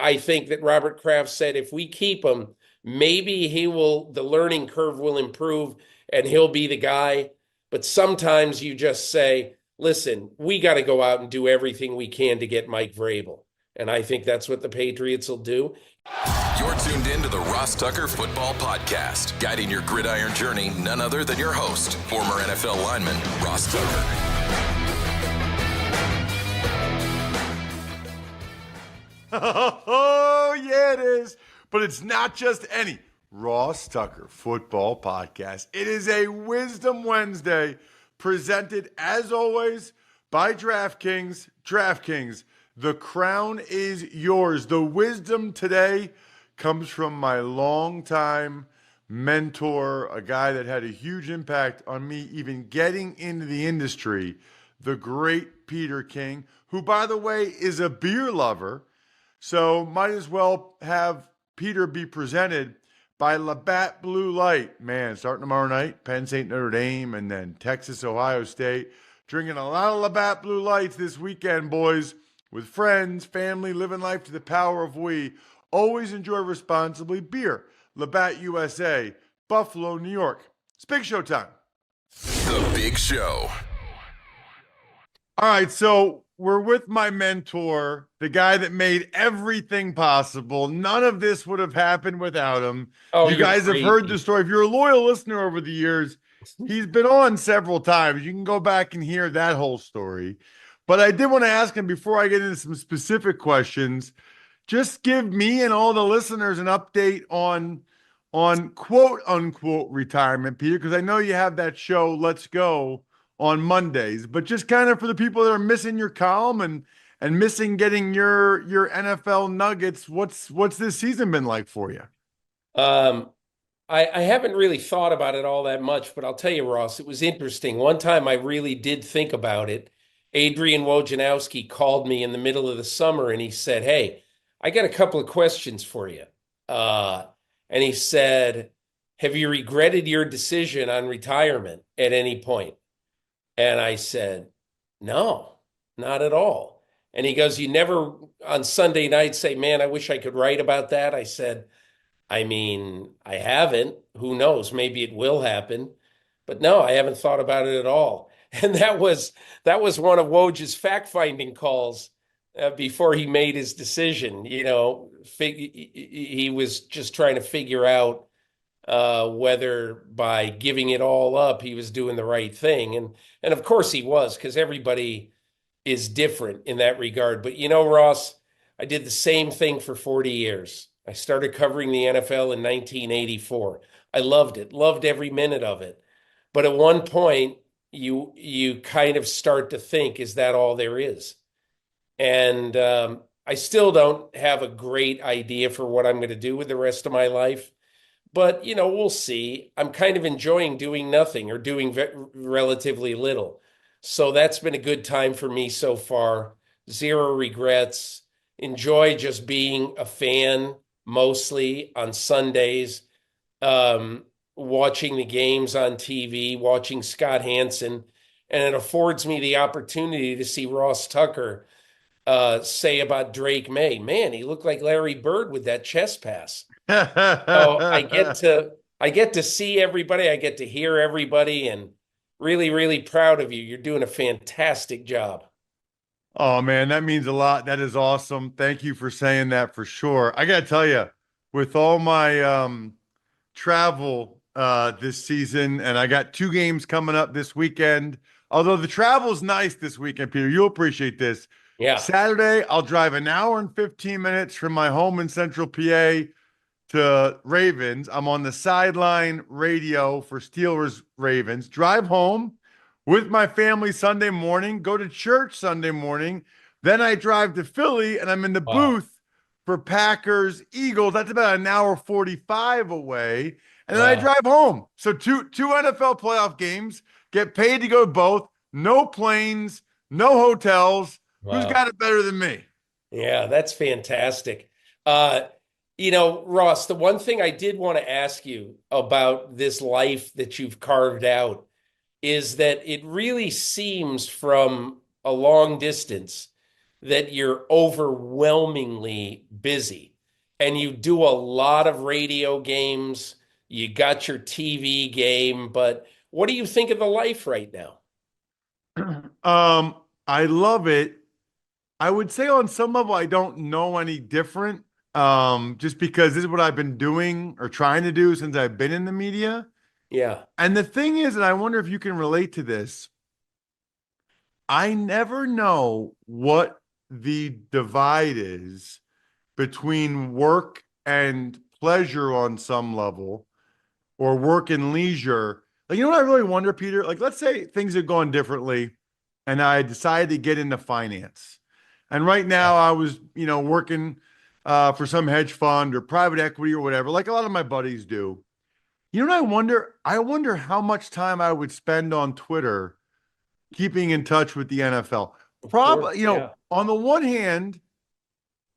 I think that Robert Kraft said if we keep him, maybe the learning curve will improve and he'll be the guy. But sometimes you just say, listen, we got to go out and do everything we can to get Mike Vrabel. And I think that's what the Patriots will do. You're tuned in to the Ross Tucker Football Podcast, guiding your gridiron journey, none other than your host, former NFL lineman, Ross Tucker. Oh, yeah, it is. But it's not just any Ross Tucker Football Podcast. It is a Wisdom Wednesday presented, as always, by DraftKings. DraftKings, the crown is yours. The wisdom today comes from my longtime mentor, a guy that had a huge impact on me even getting into the industry, the great Peter King, who, by the way, is a beer lover. So might as well have Peter be presented by Labatt Blue Light. Man, starting tomorrow night, Penn State, Notre Dame, and then Texas, Ohio State. Drinking a lot of Labatt Blue Lights this weekend, boys, with friends, family, living life to the power of we. Always enjoy responsibly. Beer, Labatt USA, Buffalo, New York. It's Big Show time. The Big Show. All right, so we're with my mentor, the guy that made everything possible. None of this would have happened without him. Oh, you guys have heard the story. If you're a loyal listener over the years, he's been on several times. You can go back and hear that whole story. But I did want to ask him before I get into some specific questions, just give me and all the listeners an update on quote unquote retirement, Peter, because I know you have that show, Let's Go, on Mondays, but just kind of for the people that are missing your column and missing getting your NFL nuggets, what's this season been like for you? I haven't really thought about it all that much, but I'll tell you, Ross, it was interesting. One time I really did think about it. Adrian Wojnarowski called me in the middle of the summer and he said, "Hey, I got a couple of questions for you." And he said, "Have you regretted your decision on retirement at any point?" And I said, "No, not at all." And he goes, "You never on Sunday night say, 'Man, I wish I could write about that'?" I said, "I mean, I haven't. Who knows? Maybe it will happen. But no, I haven't thought about it at all." And that was one of Woj's fact-finding calls before he made his decision. You know, he was just trying to figure out whether by giving it all up, he was doing the right thing. And of course he was, because everybody is different in that regard. But you know, Ross, I did the same thing for 40 years. I started covering the NFL in 1984. I loved it, loved every minute of it. But at one point, you kind of start to think, is that all there is? And I still don't have a great idea for what I'm going to do with the rest of my life. But, you know, we'll see. I'm kind of enjoying doing nothing or doing relatively little. So that's been a good time for me so far. Zero regrets. Enjoy just being a fan mostly on Sundays, watching the games on TV, watching Scott Hanson. And it affords me the opportunity to see Ross Tucker say about Drake May, "Man, he looked like Larry Bird with that chest pass." So I get to see everybody, I get to hear everybody, and really, really proud of you. You're doing a fantastic job. Oh man, that means a lot. That is awesome. Thank you for saying that for sure. I gotta tell you, with all my travel this season, and I got 2 games coming up this weekend. Although the travel's nice this weekend, Peter, you'll appreciate this. Yeah. Saturday, I'll drive an hour and 15 minutes from my home in Central PA to Ravens. I'm on the sideline radio for Steelers Ravens. Drive home with my family Sunday morning, go to church Sunday morning. Then I drive to Philly and I'm in the booth for Packers Eagles. That's about an hour 45 away. And then I drive home. So two NFL playoff games, get paid to go to both, no planes, no hotels. Who's got it better than me? Yeah, that's fantastic. You know, Ross, the one thing I did want to ask you about this life that you've carved out is that it really seems from a long distance that you're overwhelmingly busy and you do a lot of radio games. You got your TV game, but what do you think of the life right now? I love it. I would say on some level, I don't know any different. Just because this is what I've been doing or trying to do since I've been in the media. Yeah. And the thing is, and I wonder if you can relate to this, I never know what the divide is between work and pleasure on some level or work and leisure. Like, you know what I really wonder, Peter? Like, let's say things are going differently and I decided to get into finance. And right now I was, working for some hedge fund or private equity or whatever, like a lot of my buddies do. You know what I wonder? I wonder how much time I would spend on Twitter keeping in touch with the NFL. Probably, Yeah. on the one hand,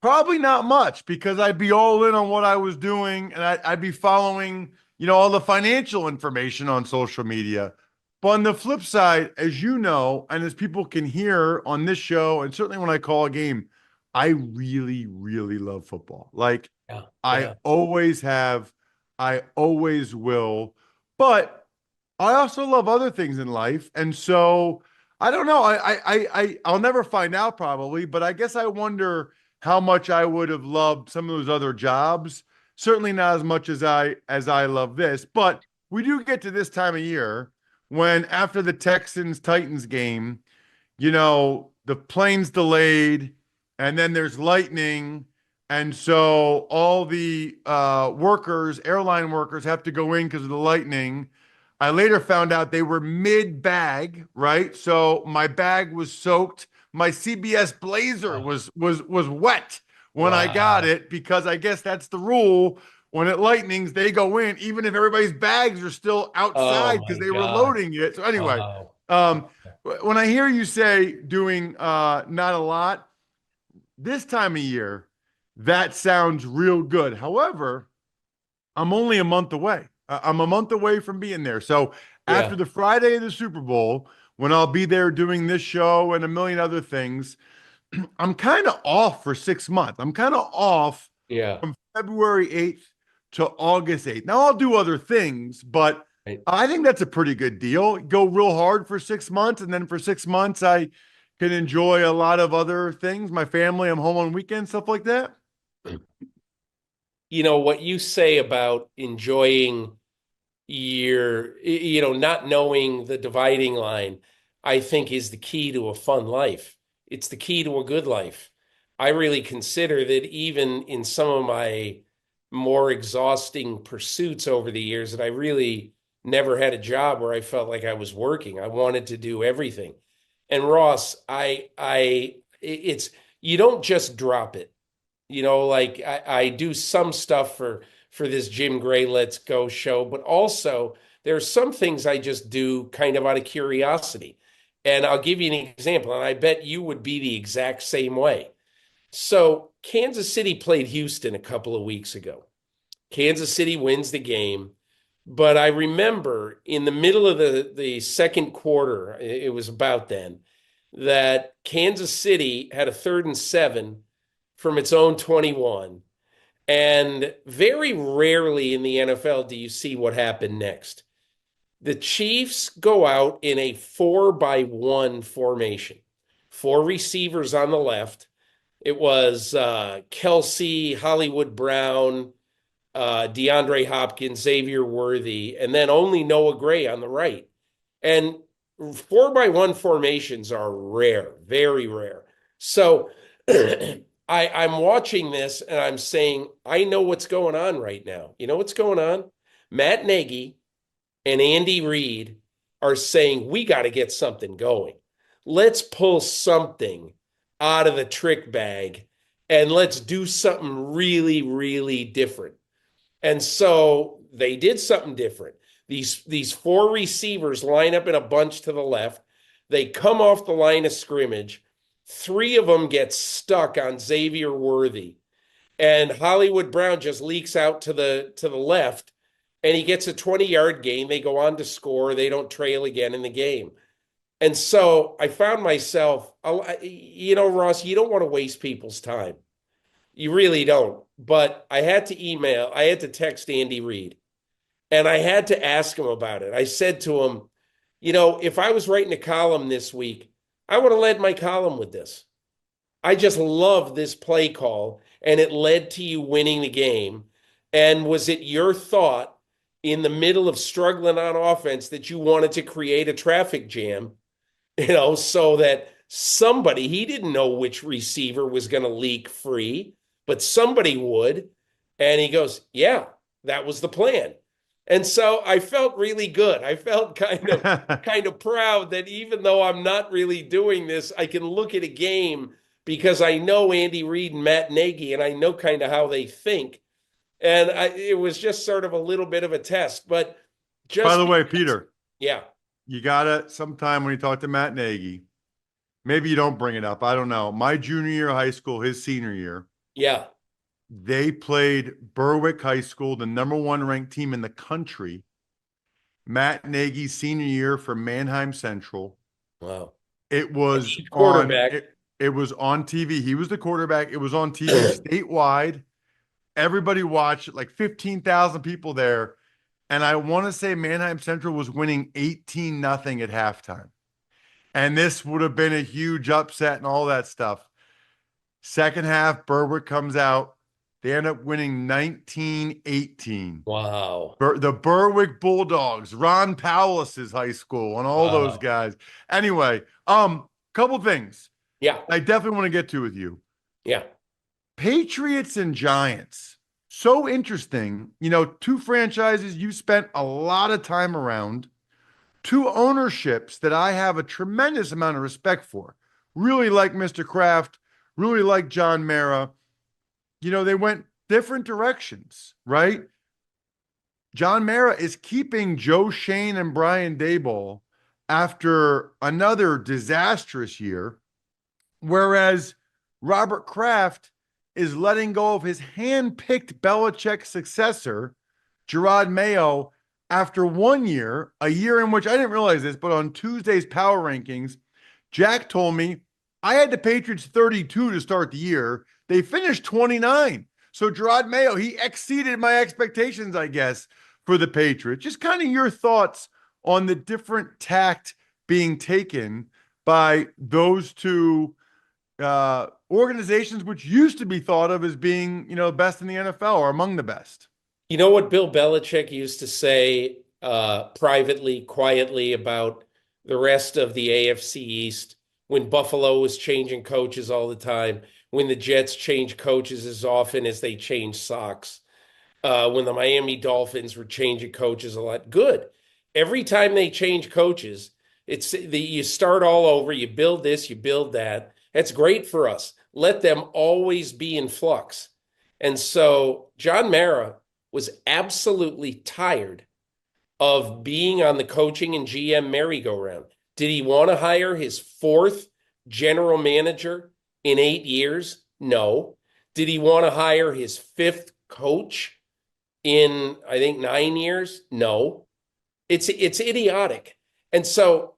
probably not much because I'd be all in on what I was doing and I'd be following, all the financial information on social media. But on the flip side, as you know, and as people can hear on this show, and certainly when I call a game, I really, really love football. Like Yeah. I Yeah. always have, I always will. But I also love other things in life. And so I don't know. I'll never find out probably, but I guess I wonder how much I would have loved some of those other jobs. Certainly not as much as I love this, but we do get to this time of year when after the Texans Titans game, the plane's delayed and then there's lightning. And so all the airline workers have to go in because of the lightning. I later found out they were mid-bag, right? So my bag was soaked. My CBS blazer was wet when I got Wow. it because I guess that's the rule. When it lightnings, they go in, even if everybody's bags are still Oh outside because my they were God. loading it. So anyway, Wow. um, when I hear you say doing not a lot this time of year, that sounds real good. However, I'm only a month away. I'm a month away from being there. So after Yeah. the Friday of the Super Bowl, when I'll be there doing this show and a million other things, I'm kind of off for 6 months. I'm kind of off Yeah. from February 8th to August 8th. Now I'll do other things, but Right. I think that's a pretty good deal. Go real hard for 6 months, and then for 6 months, I can enjoy a lot of other things. My family, I'm home on weekends, stuff like that. What you say about enjoying not knowing the dividing line, I think is the key to a fun life. It's the key to a good life. I really consider that even in some of my more exhausting pursuits over the years, that I really never had a job where I felt like I was working. I wanted to do everything. And Ross, it's, you don't just drop it. Like I do some stuff for this Jim Gray Let's Go show, but also there are some things I just do kind of out of curiosity. And I'll give you an example, and I bet you would be the exact same way. So Kansas City played Houston a couple of weeks ago. Kansas City wins the game, but I remember in the middle of the second quarter, it was about then, that Kansas City had a 3rd and 7 from its own 21. And very rarely in the NFL do you see what happened next. The Chiefs go out in a 4-by-1 formation, 4 receivers on the left. It was Kelsey, Hollywood Brown, DeAndre Hopkins, Xavier Worthy, and then only Noah Gray on the right. And 4-by-1 formations are rare, very rare. So I'm watching this and I'm saying, I know what's going on right now. You know what's going on? Matt Nagy and Andy Reid are saying, we got to get something going. Let's pull something out of the trick bag and let's do something really, really different. And so they did something different. These 4 receivers line up in a bunch to the left. They come off the line of scrimmage. 3 of them get stuck on Xavier Worthy. And Hollywood Brown just leaks out to the left, and he gets a 20-yard gain. They go on to score. They don't trail again in the game. And so I found myself, Ross, you don't want to waste people's time. You really don't. But I had to text Andy Reid, and I had to ask him about it. I said to him, if I was writing a column this week, I would have led my column with this. I just love this play call, and it led to you winning the game. And was it your thought in the middle of struggling on offense that you wanted to create a traffic jam, so that somebody, he didn't know which receiver was going to leak free, but somebody would. And he goes, yeah, that was the plan. And so I felt really good. I felt kind of proud that even though I'm not really doing this, I can look at a game because I know Andy Reid and Matt Nagy, and I know kind of how they think. And it was just sort of a little bit of a test. But just by the way, Peter, yeah, you gotta sometime when you talk to Matt Nagy, maybe you don't bring it up. I don't know. My junior year of high school, his senior year, yeah, they played Berwick High School, the number 1 ranked team in the country. Matt Nagy's senior year for Mannheim Central. wow. It was Quarterback. It was on TV. He was the quarterback. It was on TV statewide. Everybody watched it, like 15,000 people there. And I want to say Mannheim Central was winning 18-0 at halftime. And this would have been a huge upset and all that stuff. Second half, Berwick comes out. They end up winning 19-18. Wow. The Berwick Bulldogs, Ron Powless's high school, and all those guys. Anyway, couple things. Yeah. I definitely want to get to with you. Yeah. Patriots and Giants. So interesting. Two franchises you spent a lot of time around, two ownerships that I have a tremendous amount of respect for. Really like Mr. Kraft, really like John Mara. They went different directions, right? John Mara is keeping Joe Schoen and Brian Daboll after another disastrous year, whereas Robert Kraft is letting go of his hand-picked Belichick successor, Gerard Mayo, after 1 year, a year in which I didn't realize this, but on Tuesday's power rankings, Jack told me I had the Patriots 32 to start the year. They finished 29. So Gerard Mayo, he exceeded my expectations, I guess, for the Patriots. Just kind of your thoughts on the different tact being taken by those two organizations, which used to be thought of as being, best in the NFL or among the best. You know what Bill Belichick used to say privately, quietly about the rest of the AFC East when Buffalo was changing coaches all the time, when the Jets changed coaches as often as they changed socks, when the Miami Dolphins were changing coaches a lot. Good. Every time they change coaches, you start all over, you build this, you build that. That's great for us. Let them always be in flux. And so John Mara was absolutely tired of being on the coaching and GM merry-go-round. Did he want to hire his fourth general manager in 8 years? No. Did he want to hire his fifth coach in, I think, 9 years? No. It's idiotic. And so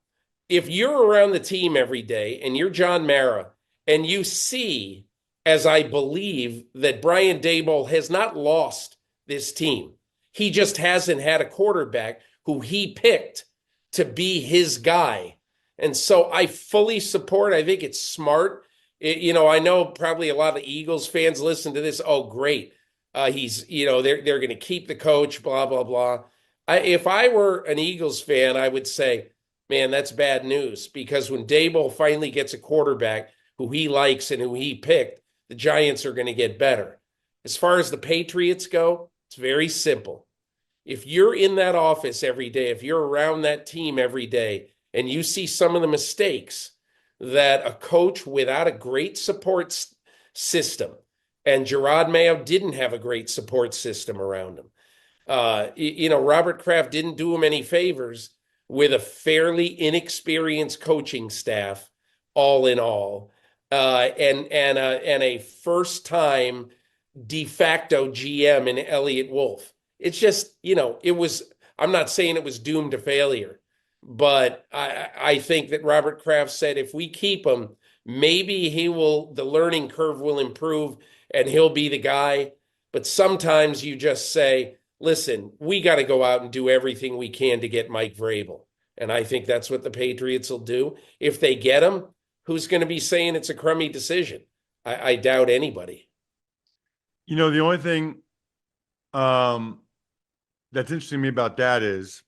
if you're around the team every day and you're John Mara and you see, as I believe, that Brian Daboll has not lost this team, he just hasn't had a quarterback who he picked to be his guy. And so I fully support. I think it's smart. I know probably a lot of Eagles fans listen to this. Oh, great. He's, they're going to keep the coach, blah, blah, blah. If I were an Eagles fan, I would say, man, that's bad news, because when Daboll finally gets a quarterback who he likes and who he picked, the Giants are going to get better. As far as the Patriots go, it's very simple. If you're in that office every day, if you're around that team every day, and you see some of the mistakes that a coach without a great support system, and Gerard Mayo didn't have a great support system around him. Robert Kraft didn't do him any favors with a fairly inexperienced coaching staff, all in all, and a first-time de facto GM in Elliott Wolf. It's just, I'm not saying it was doomed to failure. But I think that Robert Kraft said if we keep him, maybe the learning curve will improve and he'll be the guy. But sometimes you just say, listen, we got to go out and do everything we can to get Mike Vrabel. And I think that's what the Patriots will do. If they get him, who's going to be saying it's a crummy decision? I doubt anybody. You know, the only thing that's interesting to me about that is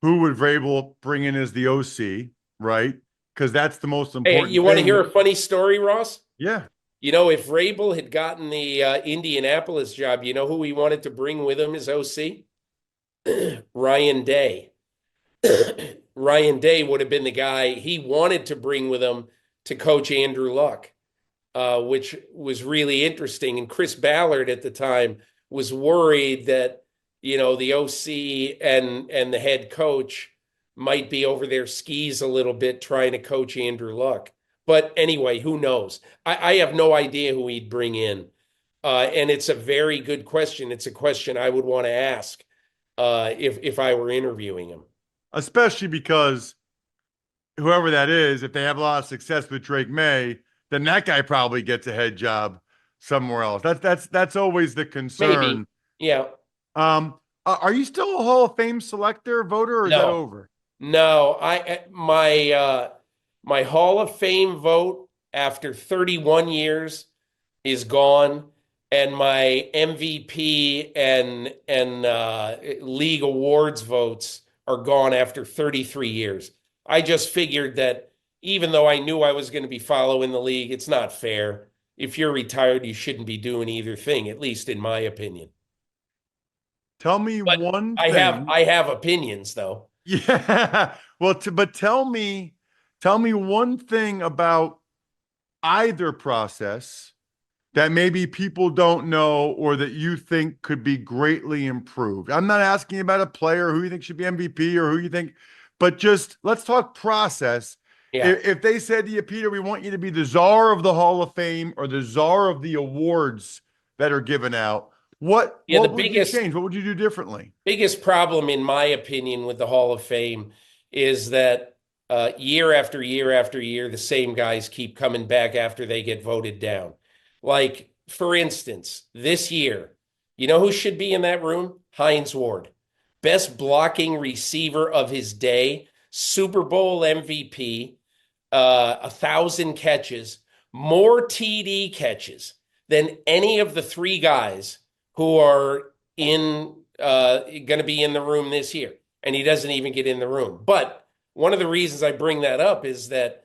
who would Vrabel bring in as the OC, right? Because that's the most important Hey, you want to thing. hear a funny story, Ross? Yeah. You know, if Vrabel had gotten the Indianapolis job, you know who he wanted to bring with him as OC? Ryan Day. Ryan Day would have been the guy he wanted to bring with him to coach Andrew Luck, which was really interesting. And Chris Ballard at the time was worried that, you know, the OC and the head coach might be over their skis a little bit trying to coach Andrew Luck. But anyway, who knows? I have no idea who he'd bring in. And it's a very good question. It's a question I would want to ask if I were interviewing him. Especially because whoever that is, if they have a lot of success with Drake May, then that guy probably gets a head job somewhere else. That's always the concern. Maybe. Yeah. Are you still a Hall of Fame selector voter, or is that over? No, my Hall of Fame vote after 31 years is gone, and my MVP and league awards votes are gone after 33 years. I just figured that even though I knew I was going to be following the league, it's not fair. If you're retired, you shouldn't be doing either thing, at least in my opinion. Tell me But one I thing. I have opinions though. Yeah. Well, but tell me one thing about either process that maybe people don't know or that you think could be greatly improved. I'm not asking about a player who you think should be MVP or who you think, but just let's talk process. Yeah. If they said to you, Peter, we want you to be the czar of the Hall of Fame or the czar of the awards that are given out, what would you change? What would you do differently? Biggest problem, in my opinion, with the Hall of Fame is that year after year after year, the same guys keep coming back after they get voted down. Like, for instance, this year, you know who should be in that room? Hines Ward. Best blocking receiver of his day, Super Bowl MVP, 1,000 catches, more TD catches than any of the three guys who are going to be in the room this year. And he doesn't even get in the room. But one of the reasons I bring that up is that,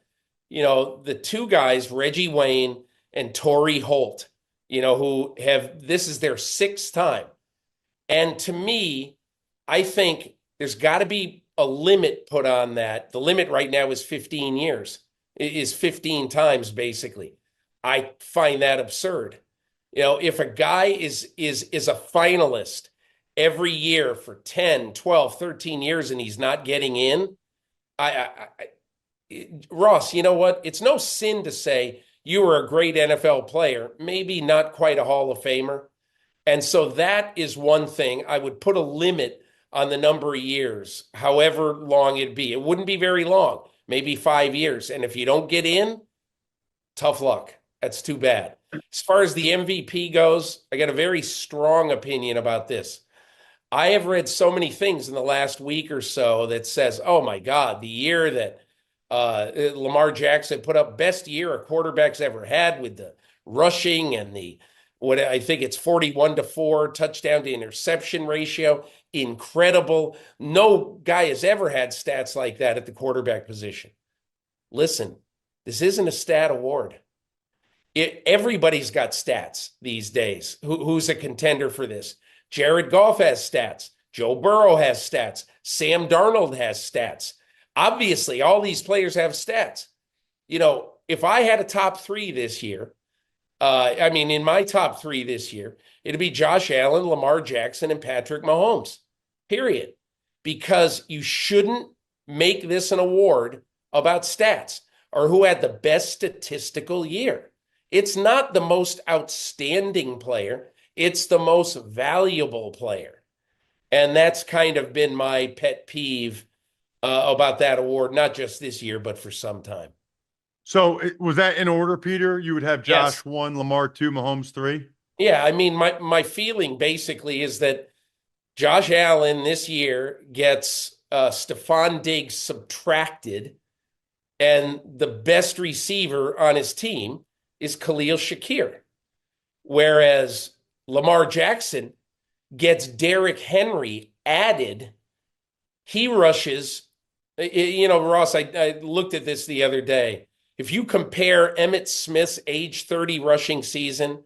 you know, the two guys, Reggie Wayne and Torrey Holt, you know, this is their sixth time. And to me, I think there's got to be a limit put on that. The limit right now is 15 years. It is 15 times, basically. I find that absurd. You know, if a guy is a finalist every year for 10, 12, 13 years and he's not getting in, Ross, you know what? It's no sin to say you were a great NFL player, maybe not quite a Hall of Famer. And so that is one thing. I would put a limit on the number of years, however long it'd be. It wouldn't be very long, maybe 5 years. And if you don't get in, tough luck. That's too bad. As far as the MVP goes, I got a very strong opinion about this. I have read so many things in the last week or so that says, oh my God, the year that Lamar Jackson put up best year a quarterback's ever had with the rushing and what I think it's 41-4 touchdown to interception ratio. Incredible. No guy has ever had stats like that at the quarterback position. Listen, this isn't a stat award. Everybody's got stats these days. Who's a contender for this? Jared Goff has stats. Joe Burrow has stats. Sam Darnold has stats. Obviously, all these players have stats. You know, if I had a top three this year, in my top three this year, it'd be Josh Allen, Lamar Jackson, and Patrick Mahomes, period. Because you shouldn't make this an award about stats or who had the best statistical year. It's not the most outstanding player. It's the most valuable player. And that's kind of been my pet peeve about that award, not just this year, but for some time. So was that in order, Peter? You would have Yes. Josh 1, Lamar 2, Mahomes 3? Yeah, I mean, my feeling basically is that Josh Allen this year gets Stephon Diggs subtracted, and the best receiver on his team is Khalil Shakir. Whereas Lamar Jackson gets Derrick Henry added. He rushes, Ross, I looked at this the other day. If you compare Emmitt Smith's age 30 rushing season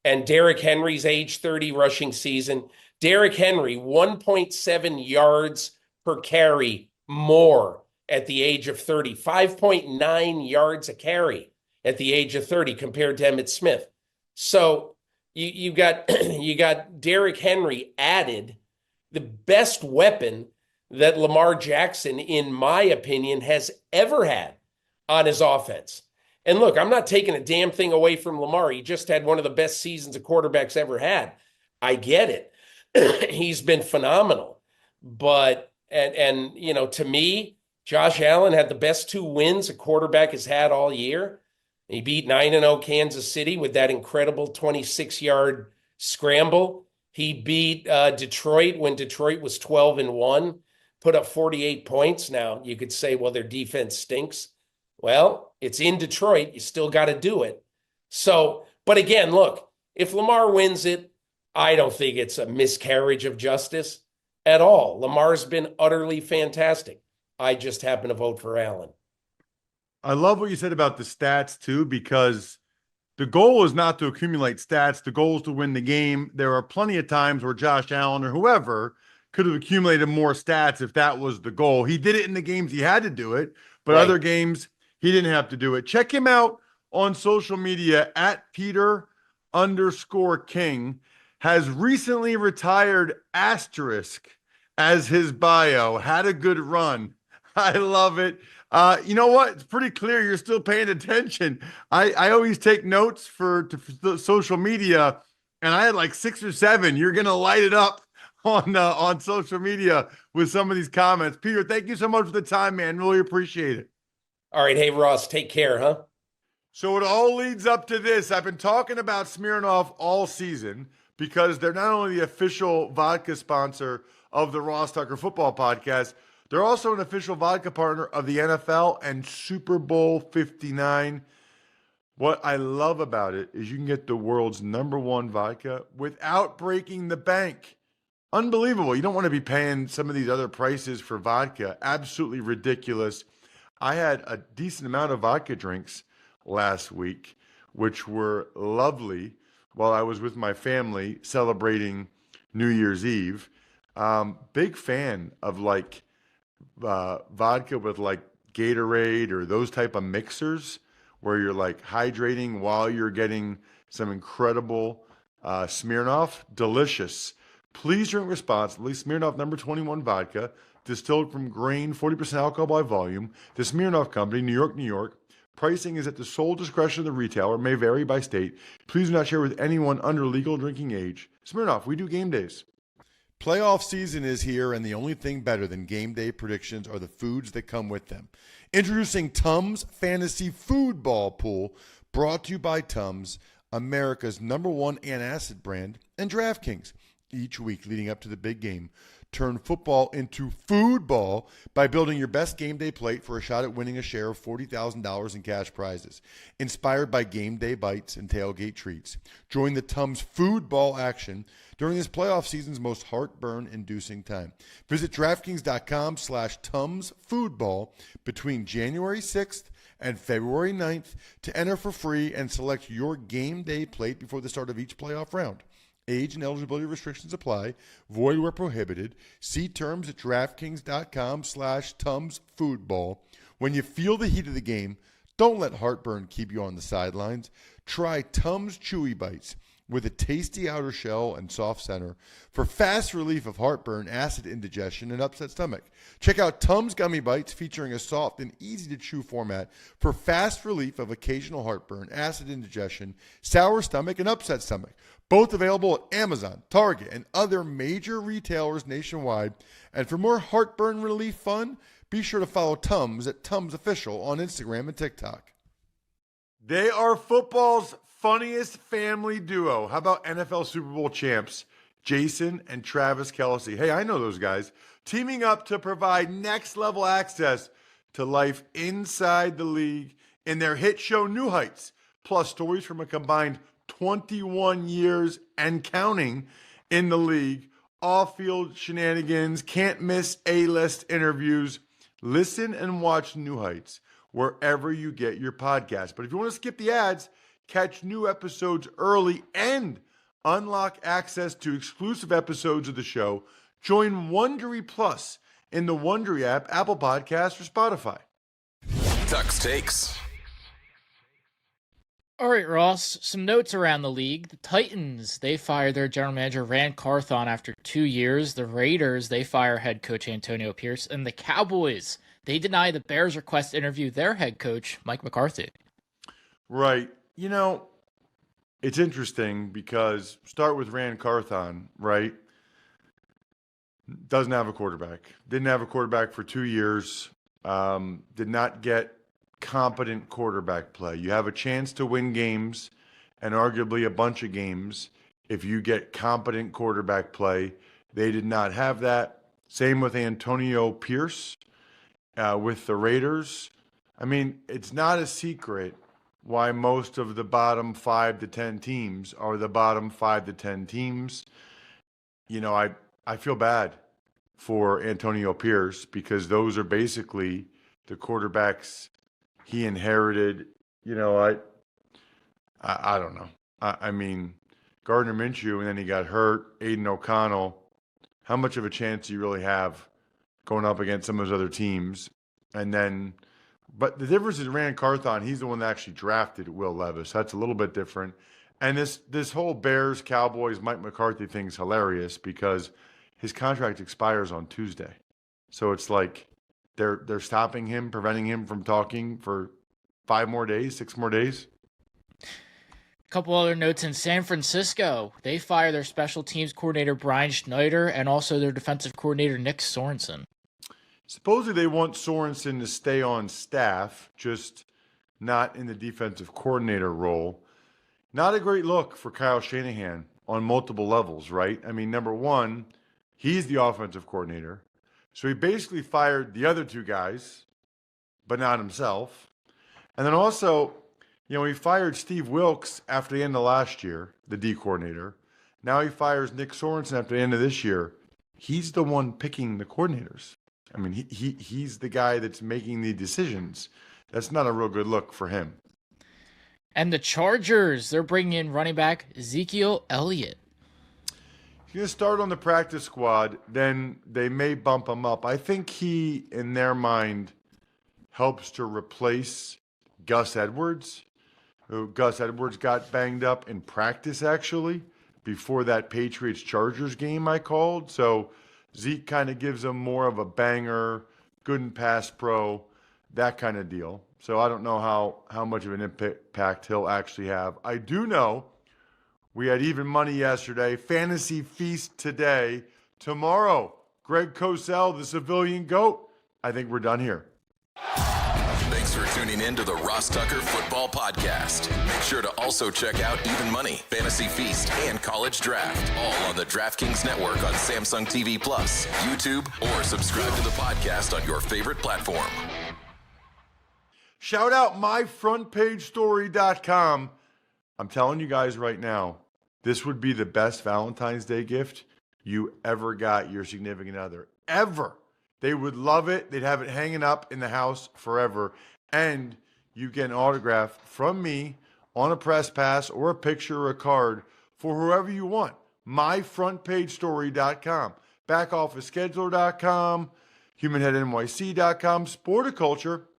and Derrick Henry's age 30 rushing season, Derrick Henry, 1.7 yards per carry more at the age of 30, 5.9 yards a carry at the age of 30 compared to Emmitt Smith. So you got you got Derrick Henry added, the best weapon that Lamar Jackson, in my opinion, has ever had on his offense. And look, I'm not taking a damn thing away from Lamar. He just had one of the best seasons a quarterback's ever had. I get it. He's been phenomenal. But to me, Josh Allen had the best 2 wins a quarterback has had all year. He beat 9-0 Kansas City with that incredible 26-yard scramble. He beat Detroit when Detroit was 12-1, put up 48 points. Now, you could say, well, their defense stinks. Well, it's in Detroit. You still got to do it. So, but again, look, if Lamar wins it, I don't think it's a miscarriage of justice at all. Lamar's been utterly fantastic. I just happen to vote for Allen. I love what you said about the stats, too, because the goal is not to accumulate stats. The goal is to win the game. There are plenty of times where Josh Allen or whoever could have accumulated more stats if that was the goal. He did it in the games he had to do it, but Right. other games he didn't have to do it. Check him out on social media at Peter_King. Has recently retired asterisk as his bio. Had a good run. I love it. You know what? It's pretty clear you're still paying attention. I always take notes for social media, and I had like 6 or 7. You're gonna light it up on social media with some of these comments. Peter, thank you so much for the time, man. Really appreciate it. All right. Hey, Ross, take care, huh? So it all leads up to this. I've been talking about Smirnoff all season because they're not only the official vodka sponsor of the Ross Tucker Football Podcast, they're also an official vodka partner of the NFL and Super Bowl 59. What I love about it is you can get the world's #1 vodka without breaking the bank. Unbelievable. You don't want to be paying some of these other prices for vodka. Absolutely ridiculous. I had a decent amount of vodka drinks last week, which were lovely while I was with my family celebrating New Year's Eve. Big fan of vodka with like Gatorade or those type of mixers where you're like hydrating while you're getting some incredible Smirnoff. Delicious. Please drink responsibly. Smirnoff number 21 vodka, distilled from grain, 40% alcohol by volume. The Smirnoff Company, New York, New York. Pricing is at the sole discretion of the retailer, may vary by state. Please do not share with anyone under legal drinking age. Smirnoff, we do game days. Playoff season is here, and the only thing better than game day predictions are the foods that come with them. Introducing Tums Fantasy Foodball Pool, brought to you by Tums, America's #1 antacid brand, and DraftKings. Each week leading up to the big game, turn football into foodball by building your best game day plate for a shot at winning a share of $40,000 in cash prizes. Inspired by game day bites and tailgate treats. Join the Tums foodball action during this playoff season's most heartburn-inducing time. Visit DraftKings.com/Tums foodball between January 6th and February 9th to enter for free and select your game day plate before the start of each playoff round. Age and eligibility restrictions apply. Void where prohibited. See terms at DraftKings.com/Tums foodball. When you feel the heat of the game, don't let heartburn keep you on the sidelines. Try Tums Chewy Bites with a tasty outer shell and soft center for fast relief of heartburn, acid indigestion, and upset stomach. Check out Tums Gummy Bites featuring a soft and easy-to-chew format for fast relief of occasional heartburn, acid indigestion, sour stomach, and upset stomach. Both available at Amazon, Target, and other major retailers nationwide. And for more heartburn relief fun, be sure to follow Tums at Tums Official on Instagram and TikTok. They are football's funniest family duo. How about NFL Super Bowl champs Jason and Travis Kelce? Hey, I know those guys. Teaming up to provide next-level access to life inside the league in their hit show New Heights, plus stories from a combined 21 years and counting in the league, off-field shenanigans, can't miss A-list interviews. Listen and watch New Heights wherever you get your podcast. But if you want to skip the ads, catch new episodes early and unlock access to exclusive episodes of the show, join Wondery Plus in the Wondery app, Apple Podcasts, or Spotify. Tuck's Takes. All right, Ross, some notes around the league. The Titans, they fired their general manager, Rand Carthon, after 2 years. The Raiders, they fire head coach Antonio Pierce. And the Cowboys, they deny the Bears' request to interview their head coach, Mike McCarthy. Right. You know, it's interesting because start with Rand Carthon, right? Doesn't have a quarterback. Didn't have a quarterback for 2 years. Did not get competent quarterback play. You have a chance to win games and arguably a bunch of games if you get competent quarterback play. They did not have that. Same with Antonio Pierce with the Raiders. I mean, it's not a secret why most of the bottom 5 to 10 teams are the bottom 5 to 10 teams. You know, I feel bad for Antonio Pierce because those are basically the quarterbacks he inherited. You know, I don't know. I mean, Gardner Minshew, and then he got hurt. Aiden O'Connell. How much of a chance do you really have going up against some of those other teams? And then, but the difference is Rand Carthon, he's the one that actually drafted Will Levis. That's a little bit different. And this whole Bears, Cowboys, Mike McCarthy thing is hilarious because his contract expires on Tuesday. So it's like they're stopping him, preventing him from talking for 5 more days, 6 more days. A couple other notes in San Francisco. They fire their special teams coordinator, Brian Schneider, and also their defensive coordinator, Nick Sorensen. Supposedly they want Sorensen to stay on staff, just not in the defensive coordinator role. Not a great look for Kyle Shanahan on multiple levels, right? I mean, number one, he's the offensive coordinator. So he basically fired the other 2 guys, but not himself. And then also, you know, he fired Steve Wilkes after the end of last year, the D coordinator. Now he fires Nick Sorensen after the end of this year. He's the one picking the coordinators. I mean, he's the guy that's making the decisions. That's not a real good look for him. And the Chargers, they're bringing in running back Ezekiel Elliott. He's going to start on the practice squad, then they may bump him up. I think he, in their mind, helps to replace Gus Edwards. Gus Edwards got banged up in practice, actually, before that Patriots-Chargers game I called. So Zeke kind of gives him more of a banger, good and pass pro, that kind of deal. So I don't know how much of an impact he'll actually have. I do know we had even money yesterday. Fantasy Feast today. Tomorrow, Greg Cosell, the civilian GOAT. I think we're done here. Thanks for tuning in to the Ross Tucker Football Podcast. Make sure to also check out Even Money, Fantasy Feast, and College Draft, all on the DraftKings Network on Samsung TV Plus, YouTube, or subscribe to the podcast on your favorite platform. Shout out myfrontpagestory.com. I'm telling you guys right now, this would be the best Valentine's Day gift you ever got your significant other. Ever. They would love it. They'd have it hanging up in the house forever. And you get an autograph from me on a press pass or a picture or a card for whoever you want. myfrontpagestory.com. Backofficescheduler.com. HumanHeadNYC.com. Sporticulture.